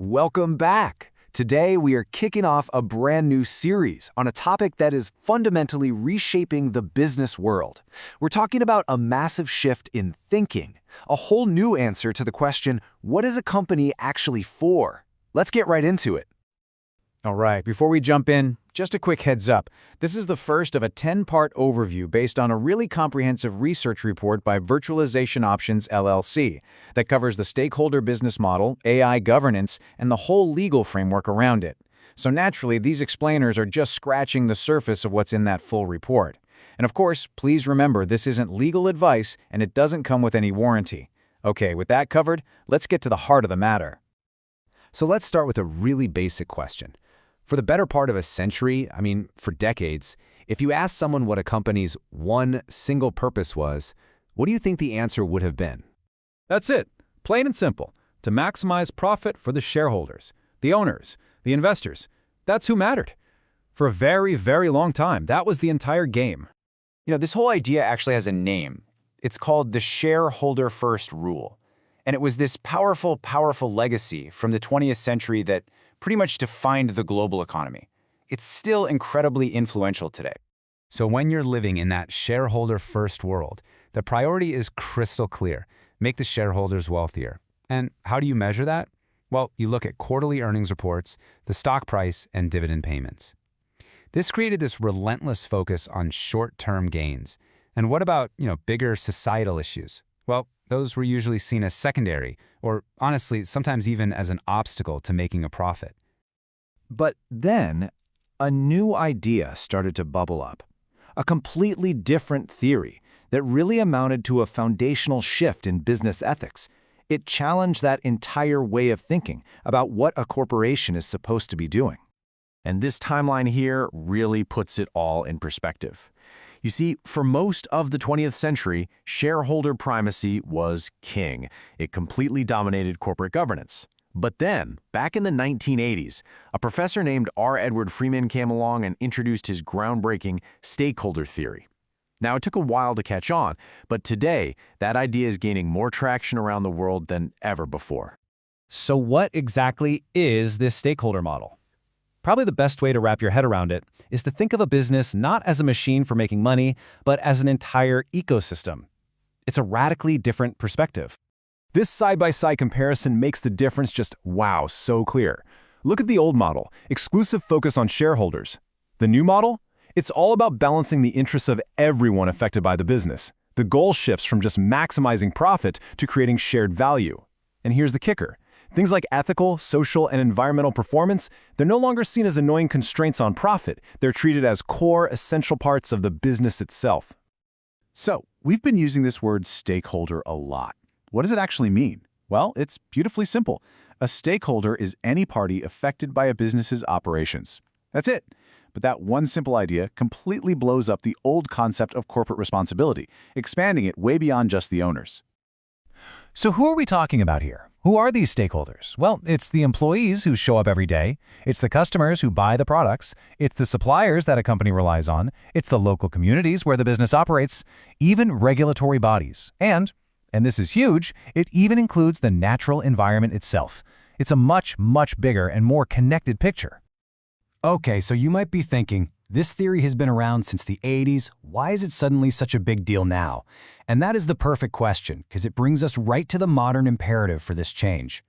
Welcome back. Today we are kicking off a brand new series on a topic that is fundamentally reshaping the business world. We're talking about a massive shift in thinking, a whole new answer to the question, what is a company actually for? Let's get right into it. All right, before we jump in, just a quick heads up. This is the first of a 10-part overview based on a really comprehensive research report by Virtualization Options LLC that covers the stakeholder business model, AI governance, and the whole legal framework around it. So naturally, these explainers are just scratching the surface of what's in that full report. And of course, please remember this isn't legal advice and it doesn't come with any warranty. Okay, with that covered, let's get to the heart of the matter. So let's start with a really basic question. For the better part of a century, for decades, if you asked someone what a company's one single purpose was, what do you think the answer would have been? That's it. Plain and simple. To maximize profit for the shareholders, the owners, the investors. That's who mattered. For a very, very long time, that was the entire game. This whole idea actually has a name. It's called the shareholder first rule. And it was this powerful legacy from the 20th century that pretty much defined the global economy. It's still incredibly influential today. So when you're living in that shareholder-first world, the priority is crystal clear. Make the shareholders wealthier. And how do you measure that? Well, you look at quarterly earnings reports, the stock price, and dividend payments. This created this relentless focus on short-term gains. And what about, bigger societal issues? Well, those were usually seen as secondary, or honestly, sometimes even as an obstacle to making a profit. But then, a new idea started to bubble up. A completely different theory that really amounted to a foundational shift in business ethics. It challenged that entire way of thinking about what a corporation is supposed to be doing. And this timeline here really puts it all in perspective. You see, for most of the 20th century, shareholder primacy was king. It completely dominated corporate governance. But then, back in the 1980s, a professor named R. Edward Freeman came along and introduced his groundbreaking stakeholder theory. Now, it took a while to catch on, but today, that idea is gaining more traction around the world than ever before. So what exactly is this stakeholder model? Probably the best way to wrap your head around it is to think of a business not as a machine for making money, but as an entire ecosystem. It's a radically different perspective. This side-by-side comparison makes the difference just, wow, so clear. Look at the old model, exclusive focus on shareholders. The new model? It's all about balancing the interests of everyone affected by the business. The goal shifts from just maximizing profit to creating shared value. And here's the kicker. Things like ethical, social, and environmental performance, they're no longer seen as annoying constraints on profit. They're treated as core, essential parts of the business itself. So, we've been using this word stakeholder a lot. What does it actually mean? Well, it's beautifully simple. A stakeholder is any party affected by a business's operations. That's it. But that one simple idea completely blows up the old concept of corporate responsibility, expanding it way beyond just the owners. So who are we talking about here? Who are these stakeholders? Well, it's the employees who show up every day. It's the customers who buy the products. It's the suppliers that a company relies on. It's the local communities where the business operates, even regulatory bodies. And this is huge, it even includes the natural environment itself. It's a much, much bigger and more connected picture. Okay, so you might be thinking, this theory has been around since the 80s. Why is it suddenly such a big deal now? And that is the perfect question, because it brings us right to the modern imperative for this change.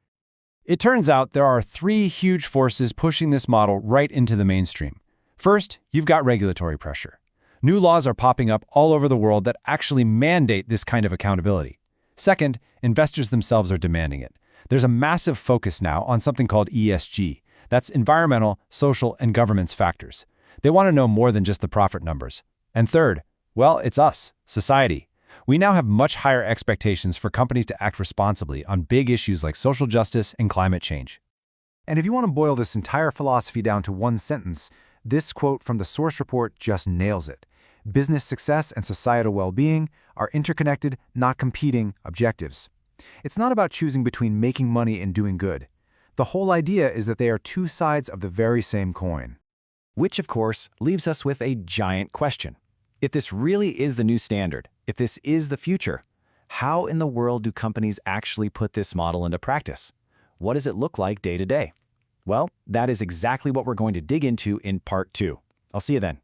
It turns out there are three huge forces pushing this model right into the mainstream. First, you've got regulatory pressure. New laws are popping up all over the world that actually mandate this kind of accountability. Second, investors themselves are demanding it. There's a massive focus now on something called ESG. That's environmental, social, and governance factors. They want to know more than just the profit numbers. And third, well, it's us, society. We now have much higher expectations for companies to act responsibly on big issues like social justice and climate change. And if you want to boil this entire philosophy down to one sentence, this quote from the source report just nails it. Business success and societal well-being are interconnected, not competing objectives. It's not about choosing between making money and doing good. The whole idea is that they are two sides of the very same coin. Which, of course, leaves us with a giant question. If this really is the new standard, if this is the future, how in the world do companies actually put this model into practice? What does it look like day to day? Well, that is exactly what we're going to dig into in part 2. I'll see you then.